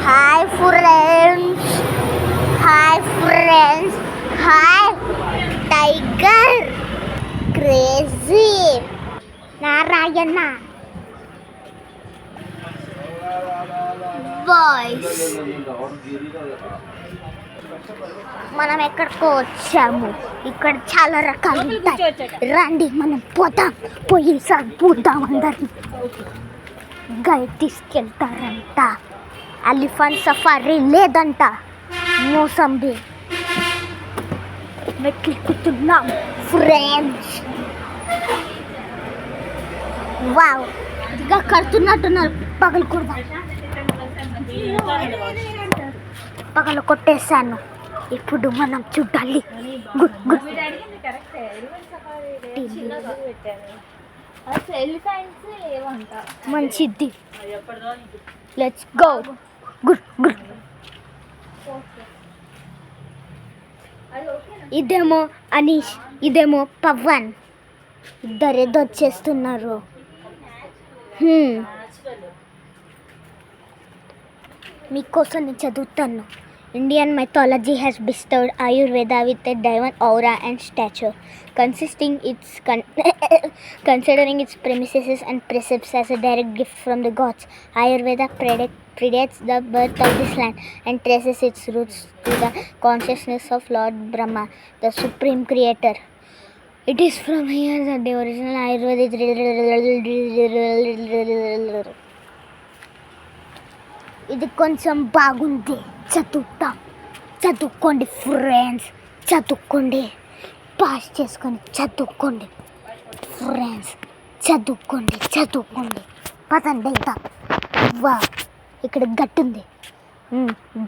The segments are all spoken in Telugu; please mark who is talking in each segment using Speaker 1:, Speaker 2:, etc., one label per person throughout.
Speaker 1: Hi friends, hi friends, hi tiger crazy Narayana boys. మనం ఎక్కడికో వచ్చాము. ఇక్కడ చాలా రకాలు ఉంటాయి. రండి మనం పోతాం, పోయి సాగుతాం. అందరినీ గైడ్ తీసుకెళ్తారంట. ఎలిఫెంట్ సఫారీ లేదంట. మోసంబి మెట్లెక్కుతున్నాం ఫ్రెండ్స్. వావ్, ఇదిగా కడుతున్నట్టున్నారు. పగలు కొట్టేశాను. ఇప్పుడు మనం చూడాలి. గుడ్ గుడ్ మంచిది. Let's go. Good good. ఇదేమో అనీష్, ఇదేమో పవన్. ఇద్దరేదో వచ్చేస్తున్నారు. మీకోసం నేను చదువుతాను. Indian mythology has bestowed Ayurveda with a divine aura and stature, considering its premises and precepts as a direct gift from the gods. Ayurveda predates the birth of this land and traces its roots to the consciousness of Lord Brahma, the supreme creator. It is from here that the original Ayurvedic ఇది కొంచెం బాగుంది. చదువుకోండి ఫ్రెండ్స్, చదువుకోండి. పాస్ చేసుకొని చదువుకోండి ఫ్రెండ్స్, చదువుకోండి. పదండి వెళ్తాం. వా, ఇక్కడ గట్టి ఉంది.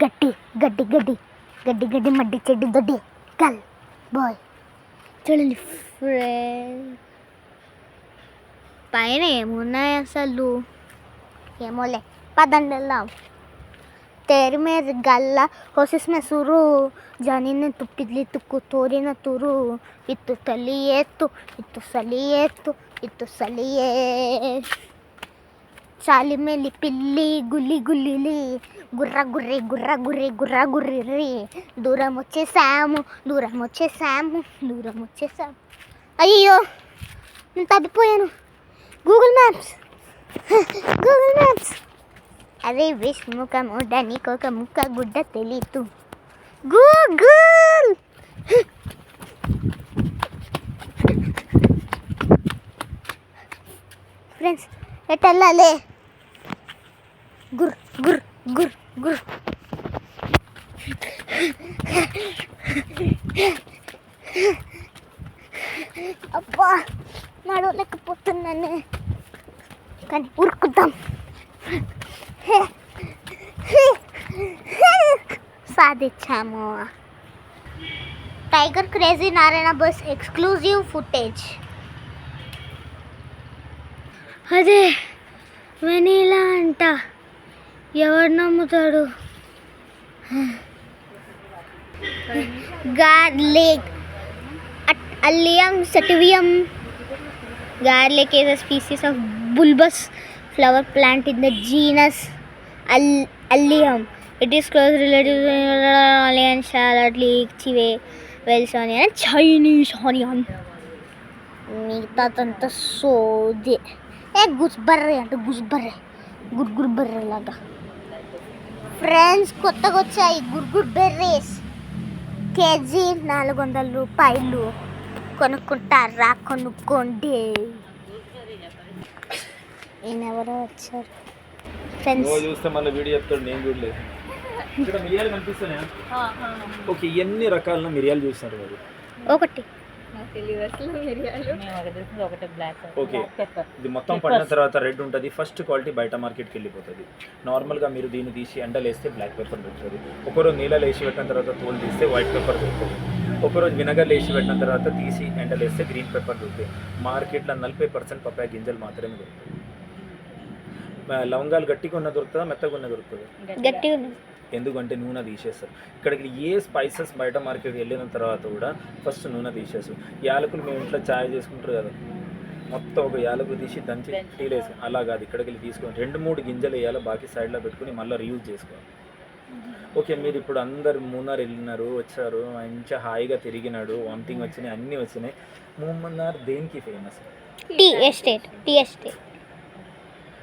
Speaker 1: గడ్డి మడ్డి చెడ్డి దొడ్డి కల్ బాయ్. చూడండి ఫ్రెండ్స్, పైన ఏమున్నాయి అసలు ఏమోలే. పదండి వెళ్దాం. तेरे में गल्ला होशिस में सुरू जानी ने तू पिछली तुक्कू तोरी न तुरू इतु सलिए चाली में ली पिल्ली गुल्ली ली गुर्रा गुर्री री दूरम వచ్చే సాము. అయ్యో, నేను తప్పిపోయాను. Google maps. అరే విష్ముఖము నీకొక ముక్క గుడ్డ తెలీదు. గూగుల్. ఫ్రెండ్స్, ఎటు వెళ్ళాలి? గుర్. అబ్బా, నడవలేకపోతున్నాను, కానీ ఉరుకుదాం. సాధించాము. Tiger crazy Narayana bus exclusive footage. అదే వెనీలా అంట. ఎవరు నమ్ముతాడు? Garlic allium sativum. Garlic is a species of bulbous flower plant in the genus Allium. It is close related to onion, shallot, leek, chive, Welsh onion and Chinese onion. మిగతాదంతా సోది. గుస్బర్రే అంటే గుర్బర్రే లాగా. ఫ్రెండ్స్, కొత్తగా వచ్చాయి గుర్గుర్ బెర్రీస్. కేజీ 400 రూపాయలు. కొనుక్కుంటారా? కొనుక్కోండి. ఈయనెవరో వచ్చారు ఫ్రెండ్స్.
Speaker 2: చూస్తే మళ్ళీ వీడియో చెప్తాడు, నేను చూడలేదు. ఇక్కడ మిరియాలు కనిపిస్తున్నాయా? ఓకే, ఎన్ని రకాల మిరియాలు చూస్తారు మీరు?
Speaker 1: ఒకటి.
Speaker 2: ఓకే, ఇది మొత్తం పడిన తర్వాత రెడ్ ఉంటుంది. ఫస్ట్ క్వాలిటీ బయట మార్కెట్కి వెళ్ళిపోతుంది. నార్మల్గా మీరు దీన్ని తీసి ఎండలు వేస్తే బ్లాక్ పెప్పర్ దొరుకుతుంది. ఒకరోజు నీళ్ళలో వేసి పెట్టిన తర్వాత తోలు తీస్తే వైట్ పెప్పర్ దొరుకుతుంది. ఒకరోజు వినగర్లు వేసి పెట్టిన తర్వాత తీసి ఎండలు వేస్తే గ్రీన్ పెప్పర్ దొరుకుతాయి. మార్కెట్లో 40% పప్పాయ గింజలు మాత్రమే దొరుకుతాయి. లవంగాలు గట్టిగా ఉన్న దొరుకుతుందా, మెత్తగా ఉన్న దొరుకుతుంది?
Speaker 1: గట్టిగా.
Speaker 2: ఎందుకంటే నూనె తీసేస్తారు. ఇక్కడికి ఏ స్పైసెస్ బయట మార్కెట్కి వెళ్ళిన తర్వాత కూడా ఫస్ట్ నూనె తీసేస్తారు. యాలకులు మేము ఇంట్లో ఛాయ్ చేసుకుంటారు కదా, మొత్తం ఒక యాలకులు తీసి దంచి టీలో వేసి అలా కాదు, ఇక్కడికి వెళ్ళి తీసుకొని 2-3 గింజలు వేయాలి, బాకీ సైడ్లో పెట్టుకుని మళ్ళీ రీయూజ్ చేసుకోవాలి. ఓకే, మీరు ఇప్పుడు అందరు మూన్నార్ వెళ్ళినారు, వచ్చారు, మంచిగా హాయిగా తిరిగినాడు, వామిటింగ్ వచ్చినాయి, అన్నీ వచ్చినాయి. మూన్నార్ దేనికి ఫేమస్?
Speaker 1: టీ ఎస్టేట్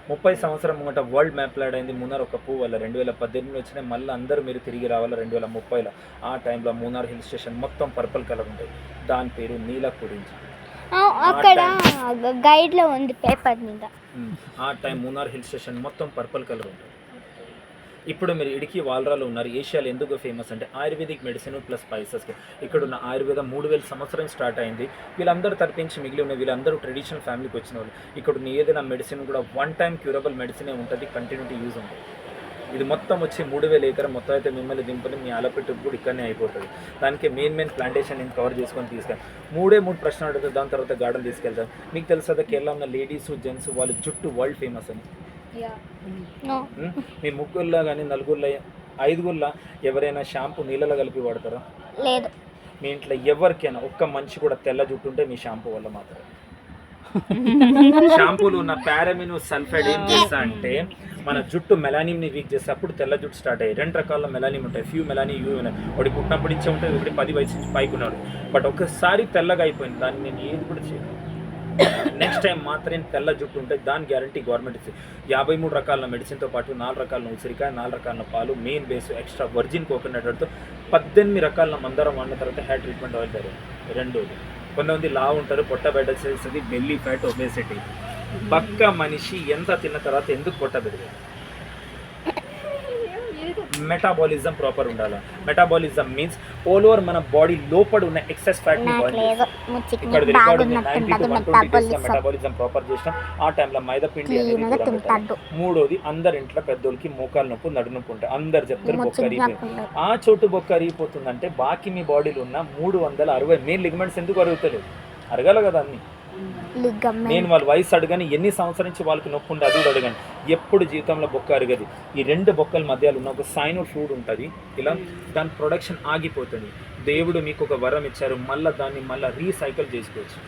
Speaker 2: 30 సంవత్సరం ముంగట వరల్డ్ మ్యాప్ లాడైంది మూన్నార్ ఒక పువ్వు వల్ల. 2018 వచ్చినాయి, మళ్ళీ అందరూ మీరు తిరిగి రావాలి 2030లో. ఆ టైంలో మూన్నార్ హిల్ స్టేషన్ మొత్తం పర్పుల్ కలర్ ఉంటుంది, దాని పేరు నీలకురించి.
Speaker 1: అక్కడ గైడ్లో ఉంది పేపర్ మీద.
Speaker 2: ఆ టైం మూన్నార్ హిల్ స్టేషన్ మొత్తం పర్పుల్ కలర్ ఉంటుంది. ఇప్పుడు మీరు ఇడికి వాల్రాలో ఉన్నారు. ఏషియాలో ఎందుకు ఫేమస్ అంటే ఆయుర్వేదిక్ మెడిసిన్ ప్లస్ స్పైసెస్కి. ఇక్కడ ఉన్న ఆయుర్వేదం 3000 సంవత్సరం స్టార్ట్ అయింది. వీళ్ళందరూ తరపించి మిగిలి ఉన్న వీళ్ళందరూ ట్రెడిషనల్ ఫ్యామిలీకి వచ్చిన వాళ్ళు. ఇక్కడ ఉన్న ఏదైనా మెడిసిన్ కూడా వన్ టైం క్యూరబుల్ మెడిసినే ఉంటుంది, కంటిన్యూటీ యూజ్ ఉంటుంది. ఇది మొత్తం వచ్చి 3000 ఎకరం మొత్తం అయితే మిమ్మల్ని దింపని మీ ఆలపెట్టు కూడా ఇక్కడనే అయిపోతుంది. దానికి మెయిన్ ప్లాంటేషన్ నేను కవర్ చేసుకొని తీసుకెళ్ళి 3 ప్రశ్నలు అడుగుతుంది. దాని తర్వాత గార్డెన్ తీసుకెళ్తాను. మీకు తెలుసు కదా కేరళ ఉన్న లేడీస్ జెంట్స్ వాళ్ళ జుట్టు వరల్డ్ ఫేమస్ అని. మీ ముగ్గురులో కానీ నలుగురులో 5గురిలో ఎవరైనా షాంపూ నీళ్ళలో కలిపి వాడతారా?
Speaker 1: లేదు.
Speaker 2: మీ ఇంట్లో ఎవరికైనా ఒక్క మనిషి కూడా తెల్ల జుట్టు ఉంటే మీ షాంపూ వల్ల మాత్రమే. షాంపూలు ఉన్న పారామిన్ సల్ఫైడ్ ఏం చేస్తా అంటే మన జుట్టు మెలానియంని వీక్ చేస్తే అప్పుడు తెల్ల జుట్టు స్టార్ట్ అయ్యి. 2 రకాల మెలానియం ఉంటాయి, ఫ్యూ మెలానియం, యూ మెలానియం. వాడి పుట్టినప్పటి నుంచే ఉంటుంది, ఒకటి 10 వయసు నుంచి పైకి ఉన్నాడు. బట్ ఒకసారి తెల్లగా అయిపోయింది, దాన్ని నేను ఏది కూడా చేయను. నెక్స్ట్ టైం మాత్రం తెల్ల జుట్టు ఉంటుంది, దాని గ్యారంటీ గవర్నమెంట్ ఇస్తుంది. 53 రకాల మెడిసిన్తో పాటు 4 రకాల ఉసిరికాయ, 4 రకాల పాలు, main base extra virgin coconut తో 18 రకాల మందారం వాడిన తర్వాత హెయిర్ ట్రీట్మెంట్ ఆయిల్ తయారు. రెండోది, కొంతమంది లావు ఉంటారు, పొట్ట బయట చేస్తుంది, బెల్లీ ఫ్యాట్, ఒబేసిటీ. పక్క మనిషి ఎంత తిన్న తర్వాత ఎందుకు పొట్ట పెరిగింది? మెటాబాలిజం ప్రాపర్ ఉండాలి. మెటాబాలిజం మీన్స్ ఆల్ ఓవర్ మన బాడీ లోపల ఉన్న ఎక్సెస్ ఫ్యాట్ ని ఇక్కడ రికార్డ్ ఉంది. 90 to 120 days మెటాబాలిజం ప్రాపర్ చేస్తాం. ఆ టైంలో మైదా పిండి అనేది. మూడోది, అందరి ఇంట్లో పెద్దోళ్ళకి మోకాలు నొప్పి, నడు నొప్పి ఉంటాయి, అందరు చెప్తారు బొక్క అరిగిపోయింది. ఆ చోటు బొక్క అరిగిపోతుందంటే బాకీ మీ బాడీలో ఉన్న 360 మెయిన్ లిగమెంట్స్ ఎందుకు అరుగుతలేదు? అరగాల కదా అన్ని. నేను వాళ్ళ వయసు అడగని, ఎన్ని సంవత్సరం నుంచి వాళ్ళకి నొప్పి ఉంటే అది కూడా అడగండి. ఎప్పుడు జీవితంలో బొక్క అరగదు. ఈ 2 బొక్కల మధ్యలో ఉన్న ఒక సైనల్ ఫ్లూయిడ్ ఉంటుంది, ఇలా దాని ప్రొడక్షన్ ఆగిపోతుంది. దేవుడు మీకు ఒక వరం ఇచ్చారు, దాన్ని మళ్ళీ రీసైకిల్ చేసుకోవచ్చు.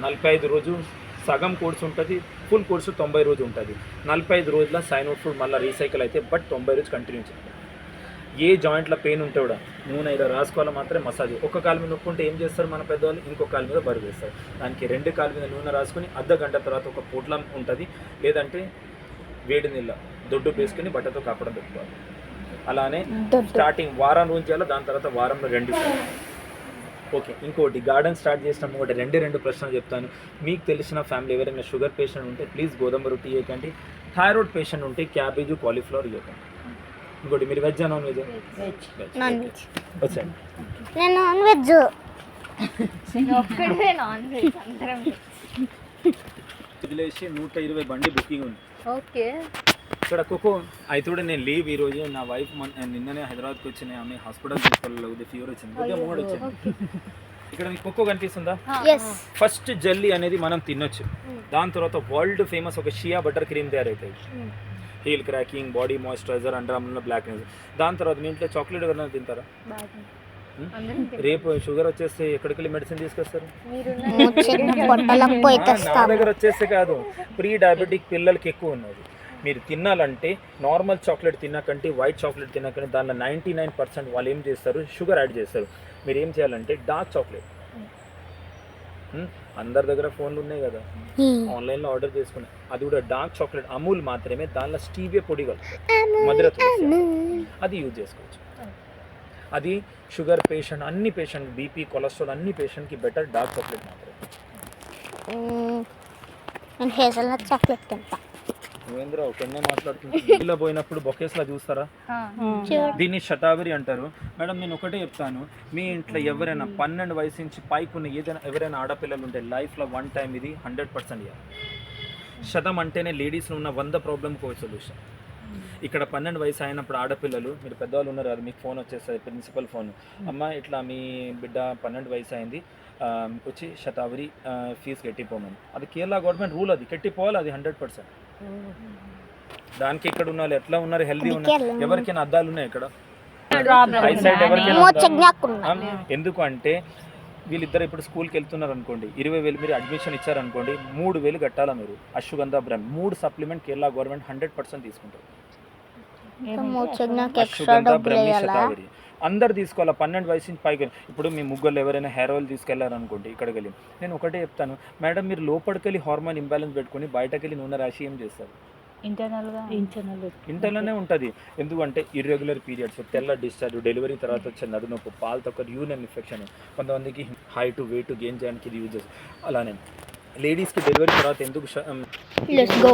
Speaker 2: 45 రోజులు సగం కోర్సు ఉంటుంది, ఫుల్ కోర్సు 90 రోజులు ఉంటుంది. 45 రోజుల సైనల్ ఫ్లూయిడ్ మళ్ళీ రీసైకిల్ అయితే, బట్ 90 రోజులు కంటిన్యూ చేయాలి. ఏ జాయింట్లో పెయిన్ ఉంటే కూడా నూనె ఇలా రాసుకోవాలి, మాత్రమే మసాజ్. ఒక కాలు మీద నొప్పి ఉంటే ఏం చేస్తారు మన పెద్దవాళ్ళు? ఇంకొక కాలు మీద బరువు వేస్తారు. దానికి 2 కాలు మీద నూనె రాసుకొని అర్ధ గంట తర్వాత ఒక పొట్లం ఉంటుంది, లేదంటే వేడి నీళ్ళ దొడ్డు వేసుకుని బట్టతో కాపడం పెట్టుకోవాలి. అలానే స్టార్టింగ్ వారం రోజు చేయాలి, దాని తర్వాత వారంలో 2 సార్లు. ఓకే, ఇంకోటి గార్డెన్ స్టార్ట్ చేసినప్పుడు ఒకటి 2 ప్రశ్నలు చెప్తాను. మీకు తెలిసిన ఫ్యామిలీ ఎవరైనా షుగర్ పేషెంట్ ఉంటే ప్లీజ్ గోధుమ రొట్టి ఇవ్వకండి. థైరాయిడ్ పేషెంట్ ఉంటే క్యాబేజ్, కాలీఫ్లవర్ ఇవ్వకండి. ఇంకోటి, మీరు veg non veg?
Speaker 1: Non veg.
Speaker 2: వచ్చండి.
Speaker 1: నేను నాన్ వెజ్.
Speaker 2: వదిలేసి 120 బండి బుకింగ్ ఉంది.
Speaker 1: ఓకే.
Speaker 2: ఇక్కడ కోకో అయితే కూడా నేను లీవ్ ఈరోజు. నా వైఫ్ నిన్ననే హైదరాబాద్కి వచ్చిన, ఆమె హాస్పిటల్ తీసుకెళ్ళలేదు, ఫీవర్ వచ్చింది, కొద్దిగా మూడు వచ్చింది. ఇక్కడ మీకు కోకో కనిపిస్తుందా? ఫస్ట్ జెల్లీ అనేది మనం తినొచ్చు. దాని తర్వాత వరల్డ్ ఫేమస్ ఒక షియా బటర్ క్రీమ్ తయారవుతుంది. Heel cracking, body moisturiser, under ఆర్మ్లో బ్లాక్నెస్. దాని తర్వాత మీ ఇంట్లో చాక్లెట్ ఎవరైనా తింటారా? రేపు షుగర్ వచ్చేస్తే ఎక్కడికి వెళ్ళి మెడిసిన్ తీసుకొస్తారు? నా దగ్గర వచ్చేస్తే కాదు, ప్రీ డయాబెటిక్ పిల్లలకి ఎక్కువ ఉన్నది. మీరు తినాలంటే నార్మల్ చాక్లెట్ తినకంటే, వైట్ చాక్లెట్ తినకంటే, దానిలో 99% వాళ్ళు ఏం చేస్తారు? షుగర్ యాడ్ చేస్తారు. మీరు ఏం చేయాలంటే డార్క్ చాక్లెట్, అందరి దగ్గర ఫోన్లు ఉన్నాయి కదా, ఆన్లైన్లో ఆర్డర్ చేసుకున్నాయి, అది కూడా డార్క్ చాక్లెట్ అమూల్ మాత్రమే, దానిలో స్టీవియా పొడి కలుపుతారు, మధురతో, అది యూజ్ చేసుకోవచ్చు. అది షుగర్ పేషెంట్, అన్ని పేషెంట్, బీపీ, కొలెస్ట్రాల్ అన్ని పేషెంట్కి బెటర్ డార్క్ చాక్లెట్ మాత్రమే.
Speaker 1: చాక్లెట్ తింటా.
Speaker 2: నువ్వేంద్ర ఒకనే మాట్లాడుతున్నా? పోయినప్పుడు బొకేస్లా చూస్తారా? దీన్ని శతావరి అంటారు. మేడం నేను ఒకటే చెప్తాను, మీ ఇంట్లో ఎవరైనా 12 వయసు నుంచి పైకున్న ఎవరైనా ఆడపిల్లలు ఉంటే లైఫ్లో 1 టైం ఇది 100% ఇవ్వాలి. శతం అంటేనే లేడీస్లో ఉన్న 100 ప్రాబ్లమ్కి ఒక సొల్యూషన్. ఇక్కడ 12 వయసు అయినప్పుడు ఆడపిల్లలు, మీరు పెద్దవాళ్ళు ఉన్నారు కదా, మీకు ఫోన్ వచ్చేస్తుంది, ప్రిన్సిపల్ ఫోన్, అమ్మ ఇట్లా మీ బిడ్డ 12 వయసు అయింది, వచ్చి శతావరి ఫీజు కట్టిపోమని. అది కేరళ గవర్నమెంట్ రూల్, అది కట్టిపోవాలి, అది 100%. దానికి ఇక్కడ ఉన్న వాళ్ళు ఎట్లా ఉన్నారు? హెల్దీ ఉన్నారు. ఎవరికైనా అద్దాలు ఉన్నాయి ఇక్కడ? ఎందుకు అంటే వీళ్ళిద్దరు ఇప్పుడు స్కూల్కి వెళ్తున్నారు అనుకోండి, 20,000 మీరు అడ్మిషన్ ఇచ్చారనుకోండి, 3,000 కట్టాలా మీరు. అశ్వగంధ బ్రహ్మ 3 సప్లిమెంట్ కేరళ గవర్నమెంట్ 100% తీసుకుంటారు.
Speaker 1: నాకు ఎక్స్ట్రా
Speaker 2: అశ్వగంధ
Speaker 1: డబ్బులు
Speaker 2: బ్రహ్మి
Speaker 1: వేయాలా?
Speaker 2: శతావరి అందరు తీసుకోవాలి 12 వయసు నుంచి పైకి. ఇప్పుడు మీ ముగ్గురు ఎవరైనా హెయిర్ ఆయిల్ తీసుకెళ్లారనుకోండి ఇక్కడికి వెళ్ళి, నేను ఒకటే చెప్తాను, మేడం మీరు లోపలికి వెళ్ళి హార్మోన్ ఇంబ్యాలెన్స్ పెట్టుకొని బయటకు వెళ్ళి నూనె రాసి ఏం చేస్తారు? ఇంటర్లోనే ఉంటుంది. ఎందుకంటే ఇర్రెగ్యులర్ పీరియడ్స్, తెల్ల డిశ్చార్జ్, డెలివరీ తర్వాత వచ్చే నడునొప్పు, పాలు తక్కువ, యూరిన్ ఇన్ఫెక్షన్, కొంతమందికి హైట్ వెయిట్ గెయిన్ చేయడానికి ఇది యూజ్ చేస్తారు. అలానే లేడీస్కి డెలివరీ తర్వాత ఎందుకు
Speaker 1: లెట్స్ గో.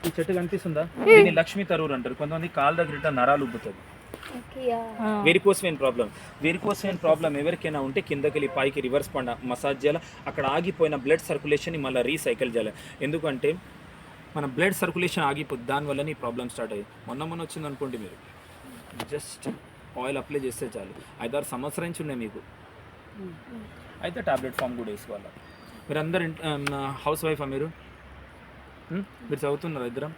Speaker 2: ఈ చెట్టు కనిపిస్తుందా, దీన్ని లక్ష్మీ తరూరు అంటారు. కొంతమంది కాలు దగ్గర ఇట్లా నరాలు ఉబ్బుతుంది. వెరికోస్ వెయిన్ ప్రాబ్లం ఎవరికైనా ఉంటే కిందకి వెళ్ళి పైకి రివర్స్ పండ మసాజ్ చేయాలి. అక్కడ ఆగిపోయిన బ్లడ్ సర్క్యులేషన్ని మళ్ళీ రీసైకిల్ చేయాలి. ఎందుకంటే మన బ్లడ్ సర్క్యులేషన్ ఆగిపోతుంది, దానివల్ల ఈ ప్రాబ్లమ్ స్టార్ట్ అయ్యి మొన్న వచ్చింది అనుకోండి, మీరు జస్ట్ ఆయిల్ అప్లై చేస్తే చాలు. 5-6 సంవత్సరాల నుంచి ఉన్నాయి మీకు. అయితే టాబ్లెట్ ఫామ్ కూడా వేసుకోవాలి. మీరు అందరు హౌస్ వైఫా మీరు? మీరు చదువుతున్నారు ఇద్దరం?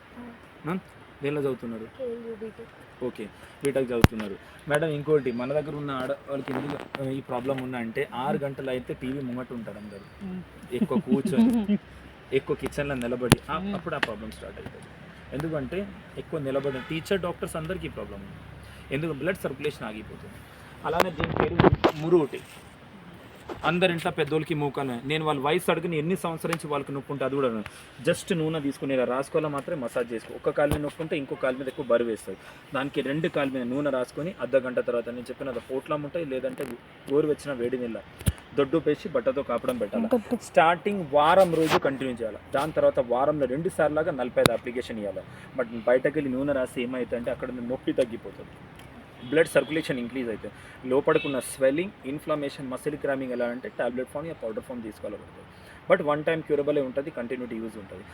Speaker 2: దేనిలో చదువుతున్నారు? ఓకే, బీటెక్ చదువుతున్నారు. మేడం ఇంకోటి, మన దగ్గర ఉన్న ఆడవాళ్ళకి ఎందుకు ఈ ప్రాబ్లం ఉన్నా అంటే 6 గంటలు అయితే టీవీ ముంగట ఉంటారు అందరు, ఎక్కువ కూర్చొని ఎక్కువ కిచెన్లో నిలబడి, అప్పుడు ఆ ప్రాబ్లం స్టార్ట్ అవుతుంది. ఎందుకంటే ఎక్కువ నిలబడి టీచర్ డాక్టర్స్ అందరికీ ఈ ప్రాబ్లం ఉంది. ఎందుకు? బ్లడ్ సర్క్యులేషన్ ఆగిపోతుంది. అలానే దీని పేరు మురుటి. అందరి ఇంట్లో పెద్దోళ్ళకి మూకనే. నేను వాళ్ళ వయసు అడిగిన ఎన్ని సంవత్సరాల నుంచి వాళ్ళకి నొప్పి ఉంటే అది కూడా జస్ట్ నూనె తీసుకుని ఇలా రాసుకోవాలో మాత్రమే మసాజ్ చేసుకో. ఒక కాలు మీద నొప్పుంటే ఇంకో కాలు మీద ఎక్కువ బరువు వేస్తుంది. దానికి 2 కాలు మీద నూనె రాసుకొని అర్ధగంట తర్వాత నేను చెప్పిన పోట్లం ఉంటాయి, లేదంటే గోరువెచ్చిన వేడి నీళ్ళ దొడ్డు పేసి బట్టతో కాపడం పెట్టాలి. స్టార్టింగ్ వారం రోజు కంటిన్యూ చేయాలి. దాని తర్వాత వారంలో 2 సార్లాగా 45 అప్లికేషన్ ఇవ్వాలి. బట్ బయటకు వెళ్ళి నూనె రాసి ఏమవుతుందంటే అక్కడ నొప్పి తగ్గిపోతుంది, బ్లడ్ సర్క్యులేషన్ ఇంక్రీజ్ అవుతుంది. లోపడుకున్న స్వెల్లింగ్, ఇన్ఫ్లమేషన్, మసిల్ క్రామింగ్ ఎలా అంటే టాబ్లెట్ ఫామ్ పౌడర్ ఫామ్ తీసుకోవాలి. బట్ 1 టైం క్యూరబుల్ ఉంటుంది, కంటిన్యూటీ యూజ్ ఉంటుంది.